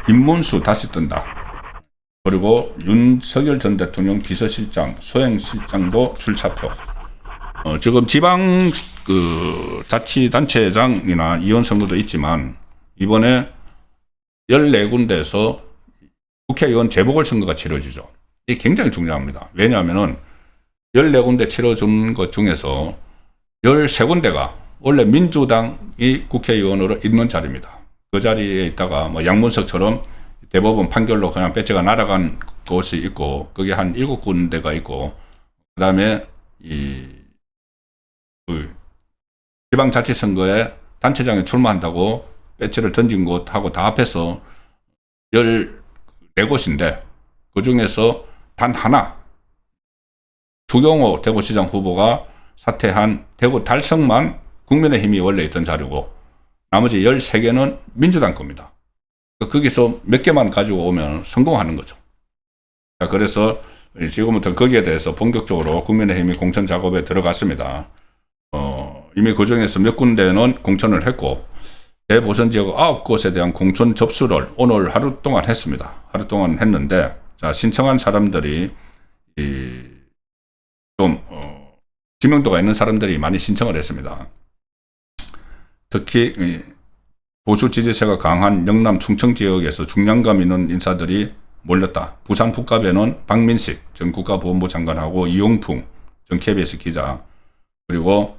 김문수 다시 뜬다. 그리고 윤석열 전 대통령 비서실장, 수행실장도 출사표. 지금 지방 자치단체장이나 이원 선거도 있지만 이번에 14군데에서 국회의원 재보궐선거가 치러지죠. 이게 굉장히 중요합니다. 왜냐하면 14군데 치러준 것 중에서 13군데가 원래 민주당이 국회의원으로 있는 자리입니다. 그 자리에 있다가 뭐 양문석처럼 대법원 판결로 그냥 배치가 날아간 곳이 있고, 그게 한 7군데가 있고, 그 다음에 지방자치선거에 단체장에 출마한다고 배치를 던진 곳하고 다 합해서 14곳인데, 그 중에서 단 하나, 주경호 대구시장 후보가 사퇴한 대구 달성만 국민의힘이 원래 있던 자리고, 나머지 13개는 민주당 겁니다. 거기서 몇 개만 가지고 오면 성공하는 거죠. 자, 그래서 지금부터 거기에 대해서 본격적으로 국민의힘이 공천 작업에 들어갔습니다. 이미 그 중에서 몇 군데는 공천을 했고, 대보선 지역 9곳에 대한 공천 접수를 오늘 하루 동안 했습니다. 하루 동안 했는데, 자, 신청한 사람들이 좀 지명도가 있는 사람들이 많이 신청을 했습니다. 특히 보수 지지세가 강한 영남 충청 지역에서 중량감 있는 인사들이 몰렸다. 부산 북갑에는 박민식 전 국가보훈부 장관하고 이용풍 전 KBS 기자, 그리고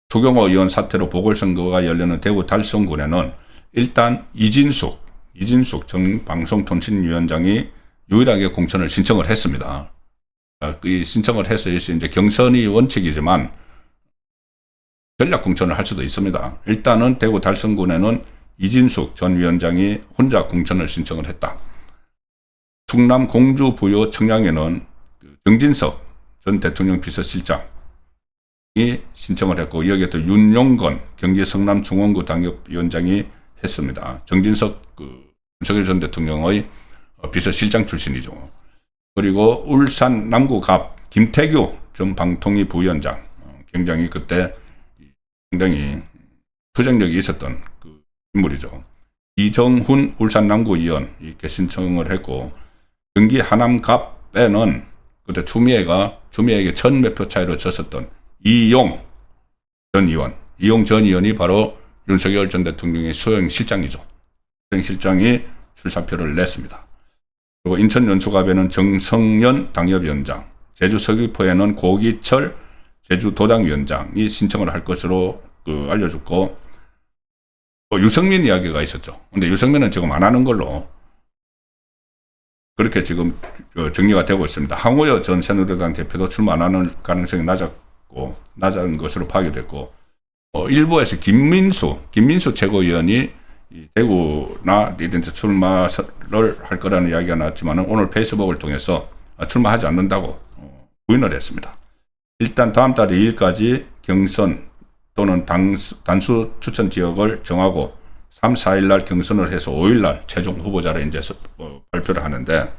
주경호 의원 사태로 보궐선거가 열리는 대구 달성군에는 일단 이진숙 전 방송통신위원장이 유일하게 공천을 신청을 했습니다. 이 신청을 해서 이제 경선이 원칙이지만 전략 공천을 할 수도 있습니다. 일단은 대구 달성군에는 이진숙 전 위원장이 혼자 공천을 신청을 했다. 충남 공주 부여 청량에는 정진석 전 대통령 비서실장이 신청을 했고, 여기에 또 윤용건 경기 성남 중원구 당협위원장이 했습니다. 정진석 윤석열 전 대통령의 비서실장 출신이죠. 그리고 울산 남구갑 김태규 전 방통위 부위원장, 굉장히 그때 굉장히 투쟁력이 있었던 그 인물이죠. 이정훈 울산 남구의원 이렇게 신청을 했고, 경기 하남갑에는 그때 추미애에게 1000몇 표 차이로 졌었던 이용 전 의원이 바로 윤석열 전 대통령의 수행실장이죠. 수행실장이 출사표를 냈습니다. 그리고 인천 연수갑에는 정성년 당협위원장, 제주 서귀포에는 고기철 제주도당위원장이 신청을 할 것으로 알려졌고, 유승민 이야기가 있었죠. 근데 유승민은 지금 안 하는 걸로 그렇게 지금 정리가 되고 있습니다. 황우여 전 새누리당 대표도 출마 안 하는 가능성이 낮은 것으로 파악됐고, 일부에서 김민수 최고위원이 대구나 이런 데 출마를 할 거라는 이야기가 나왔지만 오늘 페이스북을 통해서 출마하지 않는다고 부인을 했습니다. 일단 다음 달 2일까지 경선 또는 단수 추천 지역을 정하고 3, 4일 날 경선을 해서 5일 날 최종 후보자를 이제 발표를 하는데,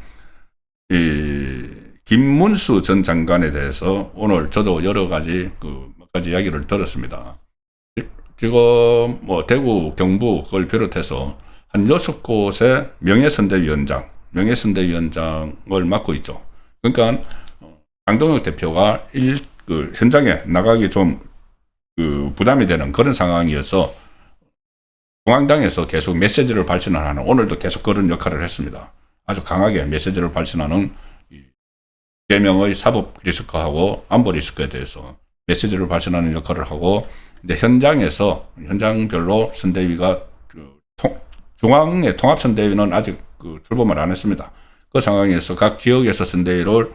김문수 전 장관에 대해서 오늘 저도 여러 가지 몇 가지 이야기를 들었습니다. 지금 뭐 대구, 경북 그걸 비롯해서 한 6곳의 명예선대위원장을 맡고 있죠. 그러니까 장동혁 대표가 현장에 나가기 좀 부담이 되는 그런 상황이어서 중앙당에서 계속 메시지를 발신하는, 오늘도 계속 그런 역할을 했습니다. 아주 강하게 메시지를 발신하는 4명의 사법 리스크하고 안보 리스크에 대해서 메시지를 발신하는 역할을 하고, 근데 현장별로 선대위가 중앙의 통합선대위는 아직 출범을 안 했습니다. 그 상황에서 각 지역에서 선대위를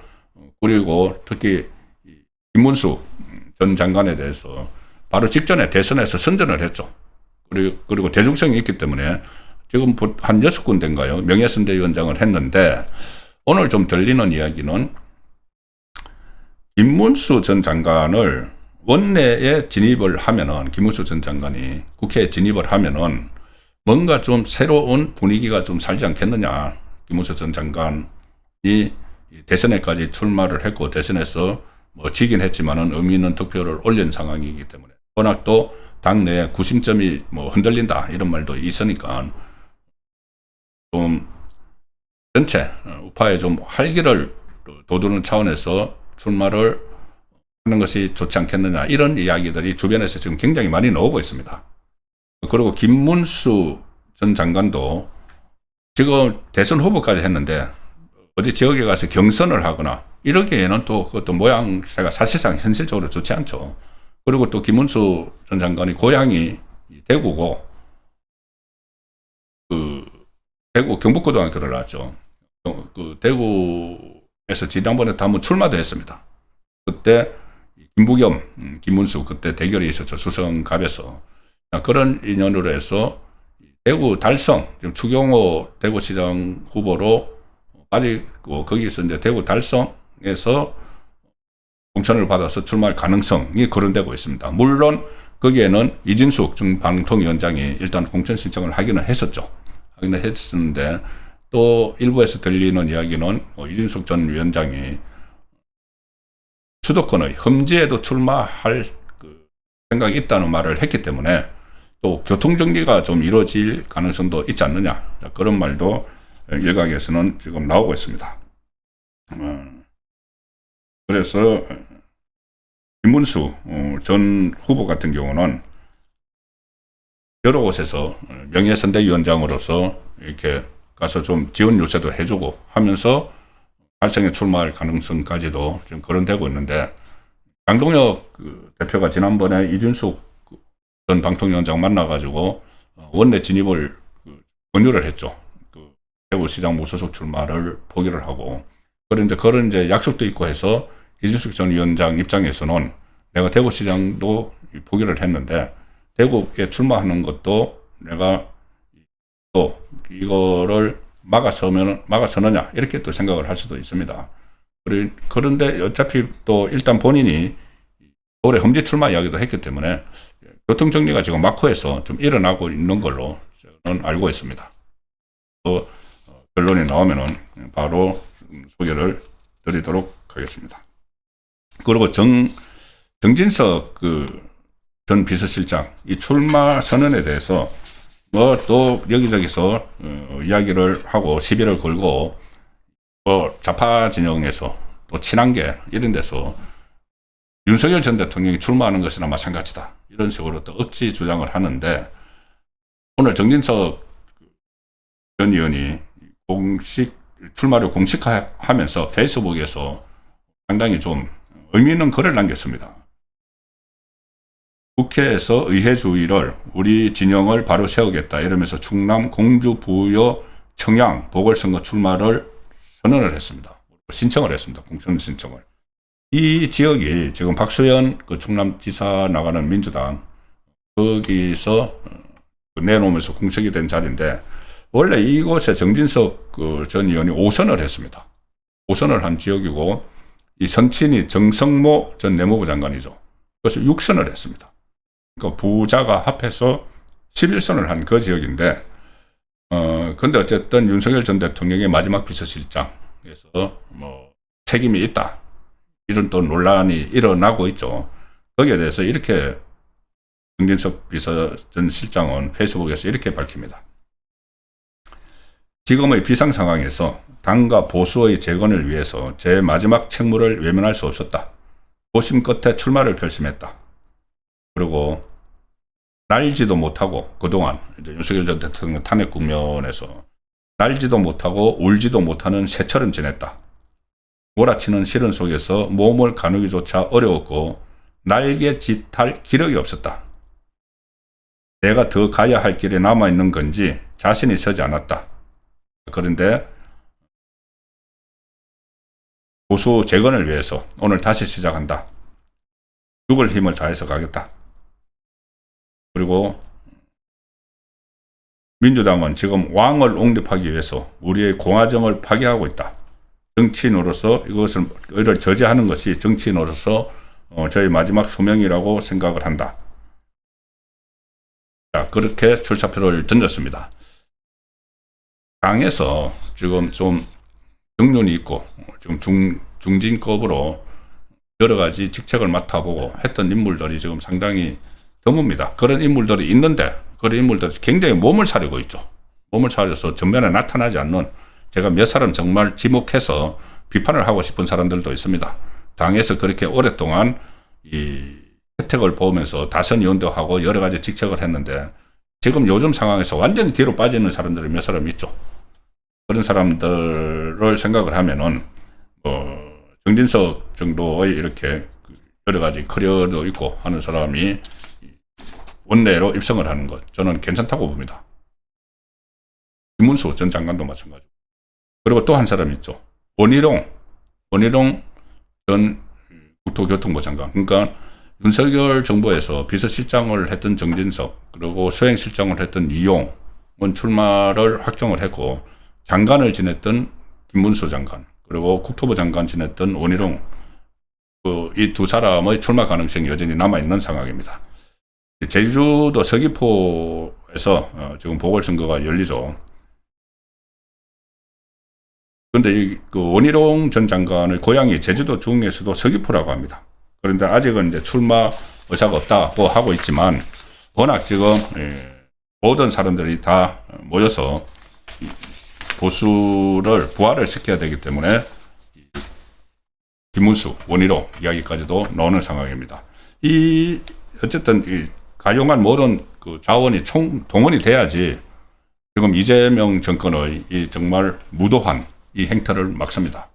꾸리고, 특히 김문수 전 장관에 대해서 바로 직전에 대선에서 선전을 했죠. 그리고 대중성이 있기 때문에 지금 한 6군데인가요? 명예선대위원장을 했는데, 오늘 좀 들리는 이야기는 김문수 전 장관을 원내에 진입을 하면은, 김문수 전 장관이 국회에 진입을 하면은 뭔가 좀 새로운 분위기가 좀 살지 않겠느냐. 김문수 전 장관이 대선에까지 출마를 했고, 대선에서 뭐 지긴 했지만은 의미 있는 득표를 올린 상황이기 때문에, 워낙 또 당내 구심점이 뭐 흔들린다 이런 말도 있으니까 좀 전체 우파에 좀 활기를 돋우는 차원에서 출마를 하는 것이 좋지 않겠느냐, 이런 이야기들이 주변에서 지금 굉장히 많이 나오고 있습니다. 그리고 김문수 전 장관도 지금 대선 후보까지 했는데 어디 지역에 가서 경선을 하거나 이러기에는 또 그것도 모양새가 사실상 현실적으로 좋지 않죠. 그리고 또 김문수 전 장관이 고향이 대구고 대구 경북고등학교를 나왔죠. 대구에서 지난번에 한번 출마도 했습니다. 그때 김부겸, 김문수 그때 대결이 있었죠. 수성갑에서. 그런 인연으로 해서 대구 달성, 지금 추경호 대구시장 후보로 빠지고 거기서 이제 대구 달성에서 공천을 받아서 출마할 가능성이 거론되고 있습니다. 물론 거기에는 이진숙 전 방통위원장이 일단 공천 신청을 하기는 했었죠. 하기는 했었는데 또 일부에서 들리는 이야기는 이진숙 전 위원장이 수도권의 험지에도 출마할 생각이 있다는 말을 했기 때문에 또 교통정리가 좀 이루어질 가능성도 있지 않느냐, 그런 말도 일각에서는 지금 나오고 있습니다. 그래서 김문수 전 후보 같은 경우는 여러 곳에서 명예선대위원장으로서 이렇게 가서 좀 지원 요새도 해주고 하면서 발성에 출마할 가능성까지도 지금 거론되고 있는데, 강동혁 대표가 지난번에 이준숙 전 방통위원장 만나가지고 원내 진입을 권유를 했죠. 대구시장 무소속 출마를 포기를 하고, 그런 이제 약속도 있고 해서 이준숙 전 위원장 입장에서는 내가 대구시장도 포기를 했는데 대구에 출마하는 것도 내가 또 이거를 막아서느냐, 이렇게 또 생각을 할 수도 있습니다. 그런데 어차피 또 일단 본인이 올해 험지 출마 이야기도 했기 때문에 교통정리가 지금 마코에서 좀 일어나고 있는 걸로 저는 알고 있습니다. 또 결론이 나오면은 바로 소개를 드리도록 하겠습니다. 그리고 정진석 전 비서실장 이 출마 선언에 대해서 뭐 또 여기저기서 이야기를 하고 시비를 걸고 좌파 진영에서 또 친한계 이런 데서 윤석열 전 대통령이 출마하는 것이나 마찬가지다, 이런 식으로 또 억지 주장을 하는데, 오늘 정진석 전 의원이 출마를 공식화하면서 페이스북에서 상당히 좀 의미 있는 글을 남겼습니다. 국회에서 의회주의를 우리 진영을 바로 세우겠다 이러면서 충남 공주 부여 청양 보궐선거 출마를 선언을 했습니다. 신청을 했습니다. 공천 신청을. 이 지역이 지금 박수현 충남지사 나가는 민주당 거기서 내놓으면서 공석이 된 자리인데, 원래 이곳에 정진석 전 의원이 5선을 했습니다. 5선을 한 지역이고, 이 선친이 정성모 전 내무부 장관이죠. 그래서 6선을 했습니다. 그러니까 부자가 합해서 11선을 한 그 지역인데, 근데 어쨌든 윤석열 전 대통령의 마지막 비서실장에서 뭐 책임이 있다, 이런 또 논란이 일어나고 있죠. 거기에 대해서 이렇게 정진석 비서 전 실장은 페이스북에서 이렇게 밝힙니다. 지금의 비상 상황에서 당과 보수의 재건을 위해서 제 마지막 책무를 외면할 수 없었다. 고심 끝에 출마를 결심했다. 그리고 날지도 못하고 그동안 이제 윤석열 전 대통령 탄핵 국면에서 날지도 못하고 울지도 못하는 새처럼 지냈다. 몰아치는 시련 속에서 몸을 가누기조차 어려웠고 날개짓할 기력이 없었다. 내가 더 가야 할 길에 남아있는 건지 자신이 서지 않았다. 그런데 보수 재건을 위해서 오늘 다시 시작한다. 죽을 힘을 다해서 가겠다. 그리고 민주당은 지금 왕을 옹립하기 위해서 우리의 공화정을 파괴하고 있다. 정치인으로서 이것을 저지하는 것이 정치인으로서 저희 마지막 소명이라고 생각을 한다. 자, 그렇게 출사표를 던졌습니다. 당에서 지금 좀 경륜이 있고 지금 중진급으로 여러 가지 직책을 맡아보고 했던 인물들이 지금 상당히 드뭅니다. 그런 인물들이 있는데 그런 인물들이 굉장히 몸을 사리고 있죠. 몸을 사려서 전면에 나타나지 않는 제가 몇 사람 정말 지목해서 비판을 하고 싶은 사람들도 있습니다. 당에서 그렇게 오랫동안 이 혜택을 보면서 다선 의원도 하고 여러 가지 직책을 했는데 지금 요즘 상황에서 완전히 뒤로 빠지는 사람들이 몇 사람 있죠. 그런 사람들을 생각을 하면은 정진석 정도의 이렇게 여러 가지 커리어도 있고 하는 사람이 원내로 입성을 하는 것 저는 괜찮다고 봅니다. 김문수 전 장관도 마찬가지고. 그리고 또 한 사람 있죠. 원희룡 전 국토교통부 장관. 그러니까 윤석열 정부에서 비서실장을 했던 정진석 그리고 수행실장을 했던 이용은 출마를 확정을 했고 장관을 지냈던 김문수 장관 그리고 국토부 장관 지냈던 원희룡 이 두 사람의 출마 가능성이 여전히 남아있는 상황입니다. 제주도 서귀포에서 지금 보궐선거가 열리죠. 그런데 그 원희룡 전 장관의 고향이 제주도 중에서도 서귀포라고 합니다. 그런데 아직은 이제 출마 의사가 없다고 하고 있지만 워낙 지금 모든 사람들이 다 모여서 보수를 부활을 시켜야 되기 때문에 김문수, 원희룡 이야기까지도 나오는 상황입니다. 어쨌든 이 가용한 모든 그 자원이 동원이 돼야지 지금 이재명 정권의 이 정말 무도한 이 행태를 막습니다.